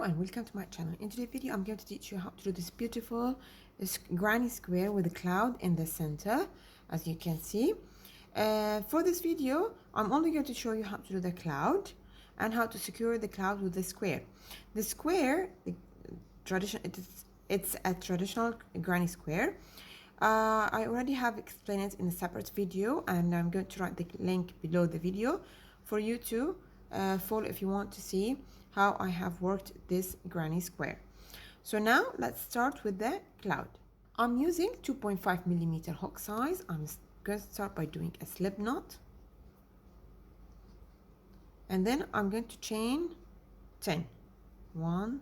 and welcome to my channel. In today's video I'm going to teach you how to do this beautiful granny square with a cloud in the center, as you can see. For this video I'm only going to show you how to do the cloud and how to secure the cloud with the square. The square, it's a traditional granny square. I already have explained it in a separate video, and I'm going to write the link below the video for you to follow if you want to see how I have worked this granny square. So now let's start with the cloud. I'm using 2.5 millimeter hook size. I'm going to start by doing a slip knot, and then I'm going to chain 10. 1,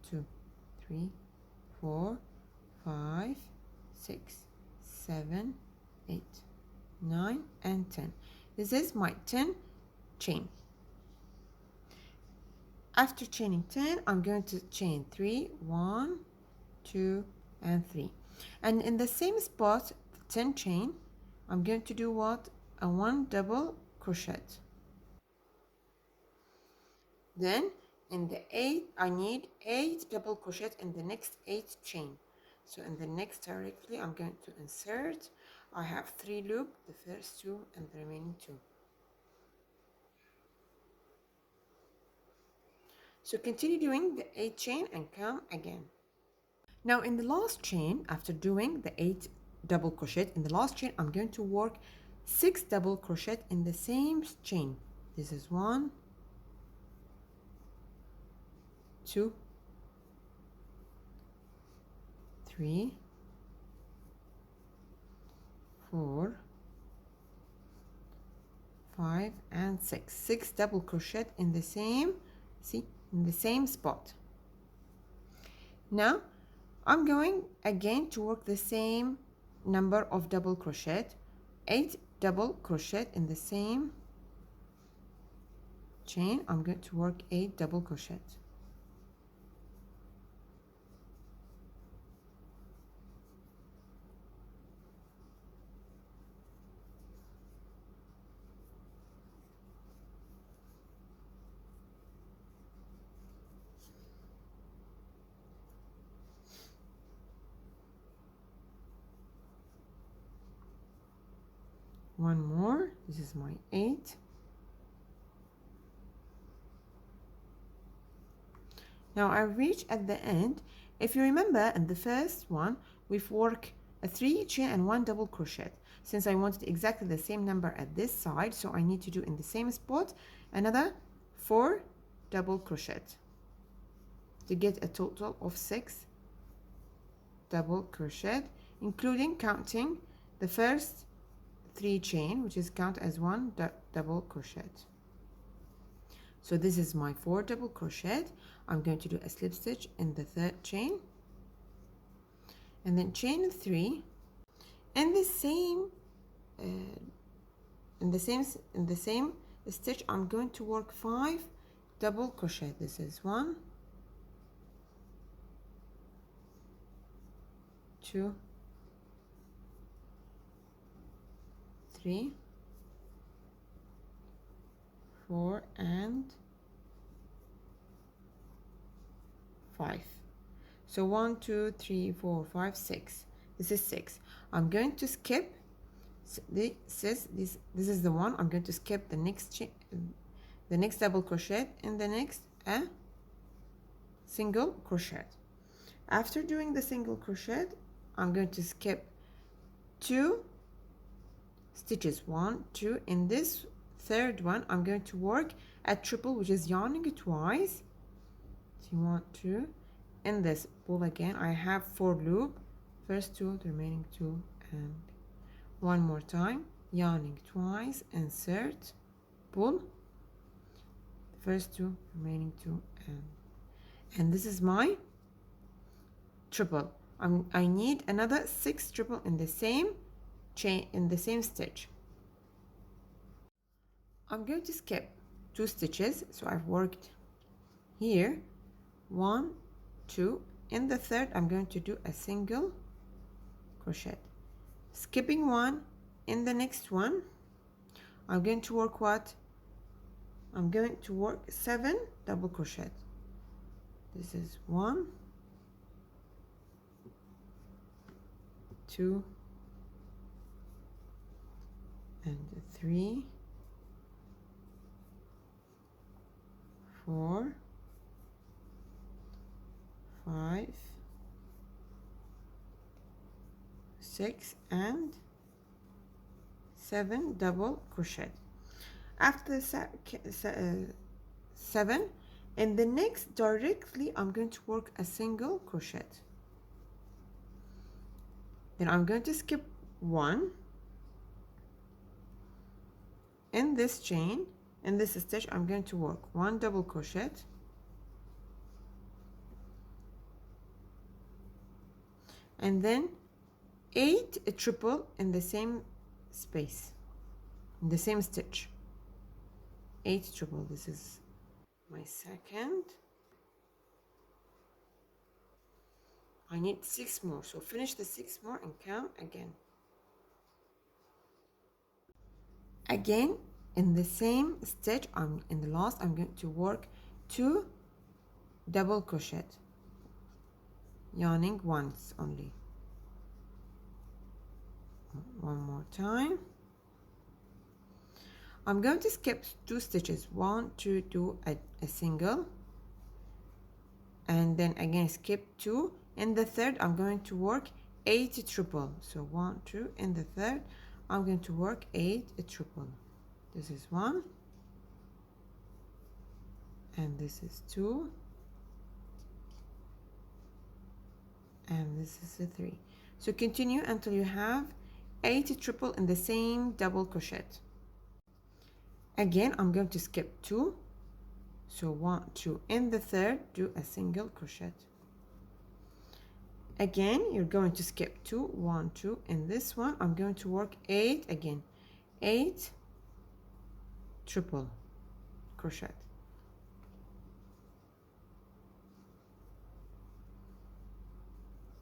2, 3, 4, 5, 6, 7, 8, 9, and 10. This is my 10 chain. After chaining 10, I'm going to chain 3, 1, 2, and 3. And in the same spot, 10 chain, I'm going to do what? A 1 double crochet. Then in the 8, I need 8 double crochet in the next 8 chain. So in the next directly, I'm going to insert. I have 3 loops, the first 2 and the remaining 2. So continue doing the 8 chain and come again. Now in the last chain, after doing the 8 double crochet in the last chain, I'm going to work 6 double crochet in the same chain. This is 1, 2, 3, 4, 5, and 6. 6 double crochet in the same, in the same spot. Now I'm going again to work the same number of double crochet, 8 double crochet in the same chain. I'm going to work 8 double crochet. One more. This is my 8. Now I reach at the end. If you remember, in the first one we've worked a 3 chain and 1 double crochet. Since I wanted exactly the same number at this side, so I need to do in the same spot another 4 double crochet to get a total of 6 double crochet, including counting the first 3 chain, which is count as 1 double crochet. So this is my 4 double crochet. I'm going to do a slip stitch in the 3rd chain, and then chain 3 in the same stitch. I'm going to work 5 double crochet. This is 1, 2, 3, 4, and 5. So 1, 2, 3, 4, 5, 6. This is 6. I'm going to skip this is the one. I'm going to skip the next double crochet in the next single crochet. After doing the single crochet, I'm going to skip 2 stitches, 1, 2. In this 3rd one, I'm going to work a triple, which is yarning twice. So you want to, in this, pull again. I have 4 loop, first 2, the remaining 2, and 1 more time, yarning twice, insert, pull, first 2, remaining 2, and this is my triple. I need another 6 triple in the same chain, in the same stitch. I'm going to skip 2 stitches, so I've worked here 1, 2. In the 3rd, I'm going to do a single crochet, skipping 1. In the next one, I'm going to work what? I'm going to work 7 double crochet. This is 1, 2, and 3, 4, 5, 6, and 7 double crochet. After 7, in the next directly I'm going to work a single crochet. Then I'm going to skip 1 in this chain. In this stitch I'm going to work 1 double crochet, and then 8 triple in the same space, in the same stitch. 8 triple. This is my second. I need 6 more, so finish the 6 more and come again. Again, in the same stitch, in the last I'm going to work 2 double crochet, yarning once only. One more time. I'm going to skip 2 stitches, 1 to do a single, and then again skip 2. In the third I'm going to work 8 triple, so 1, 2. In the third I'm going to work 8 triple. This is 1, and this is 2, and this is a 3. So continue until you have 8 triple in the same double crochet. Again I'm going to skip 2, so 1, 2. In the third do a single crochet. Again you're going to skip 2, 1, 2. In this one I'm going to work 8 again, 8 triple crochet.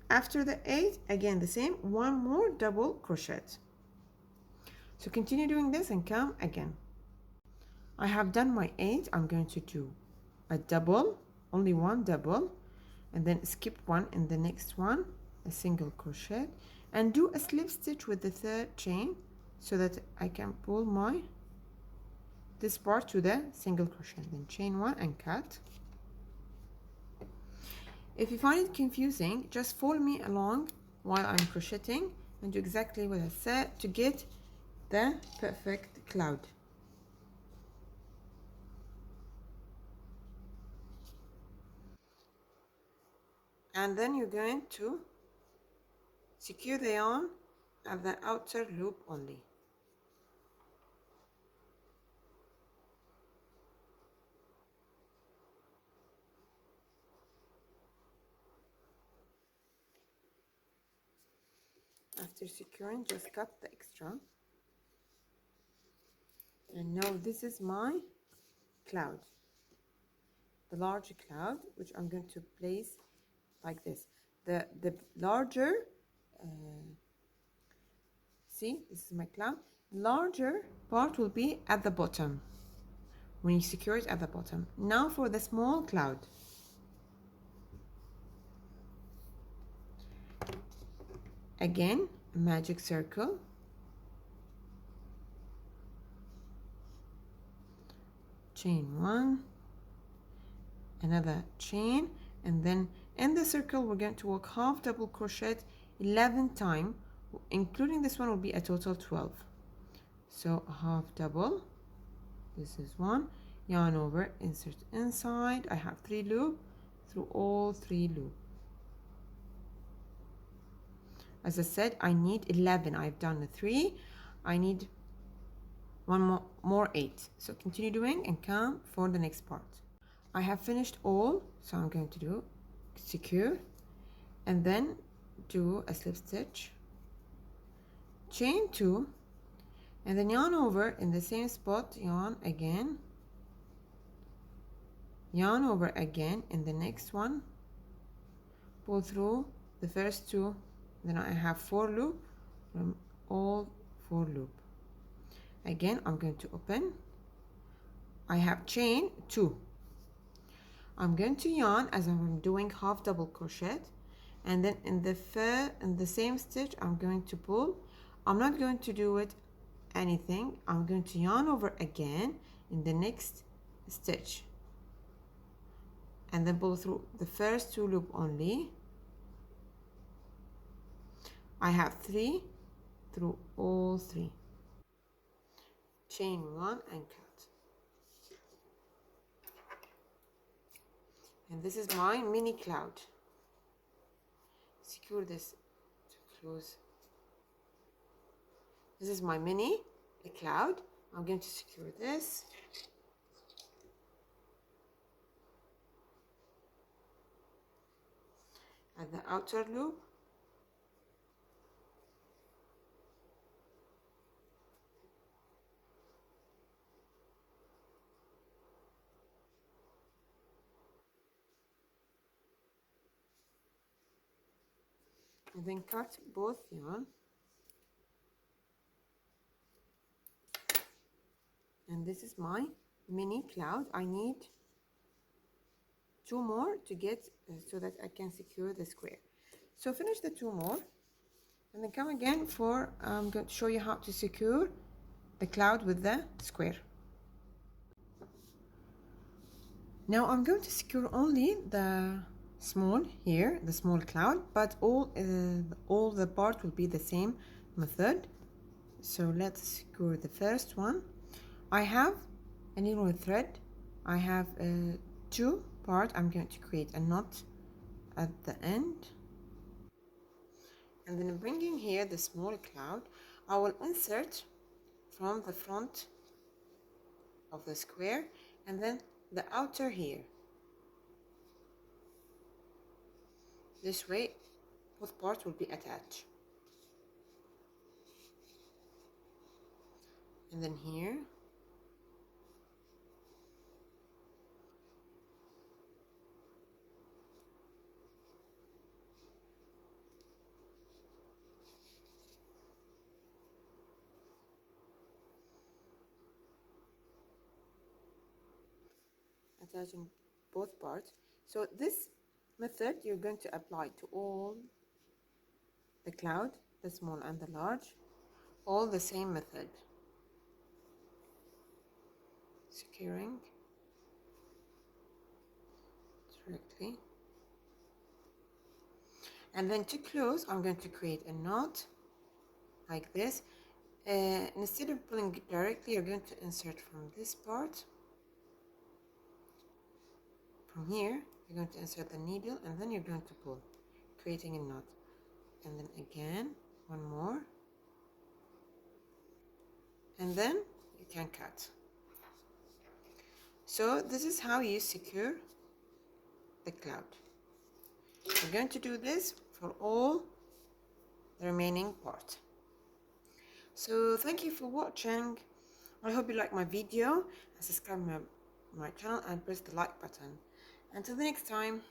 After the 8, again the same, 1 more double crochet. So continue doing this and come again. I have done my 8. I'm going to do a double, only 1 double, and then skip 1 in the next one, a single crochet, and do a slip stitch with the third chain so that I can pull this part to the single crochet. Then chain 1 and cut. If you find it confusing, just follow me along while I'm crocheting and do exactly what I said to get the perfect cloud. And then you're going to secure the yarn at the outer loop only. After securing, just cut the extra. And now this is my cloud, the larger cloud, which I'm going to place like this. The larger, see, this is my cloud. Larger part will be at the bottom when you secure it at the bottom. Now for the small cloud. Again, a magic circle. Chain 1, another chain, and then in the circle we're going to work half double crochet 11 times, including this one will be a total 12. So a half double, this is 1, yarn over, insert inside. I have 3 loops through all 3 loops. As I said, I need 11. I've done the 3. I need one more 8. So continue doing and come for the next part. I have finished all, so I'm going to do secure and then do a slip stitch, chain 2, and then yarn over in the same spot, yarn again, yarn over again in the next one, pull through the first 2. Then I have 4 loops from all 4 loops. Again I'm going to open. I have chain 2. I'm going to yarn as I'm doing half double crochet, and then in the same stitch I'm going to pull. I'm not going to do it anything. I'm going to yarn over again in the next stitch, and then pull through the first 2 loop only. I have 3 through all 3, chain 1 and cut. And this is my mini cloud. Secure this to close. This is my mini cloud. I'm going to secure this. At the outer loop. And then cut both yarn. And this is my mini cloud. I need 2 more to get so that I can secure the square. So finish the 2 more, and then come again for I'm going to show you how to secure the cloud with the square. Now I'm going to secure only the small here, the small cloud, but all the part will be the same method. So let's secure the first one. I have a needle thread. I have 2 part. I'm going to create a knot at the end, and then bringing here the small cloud, I will insert from the front of the square, and then the outer here. This way both parts will be attached. And then here, attaching both parts. So this method you're going to apply to all the cloud, the small and the large, all the same method. Securing directly, and then to close I'm going to create a knot like this. Instead of pulling directly, you're going to insert from this part. From here you're going to insert the needle, and then you're going to pull, creating a knot, and then again one more, and then you can cut. So this is how you secure the cloud. We're going to do this for all the remaining part. So thank you for watching. I hope you like my video, and subscribe my channel and press the like button. Until the next time.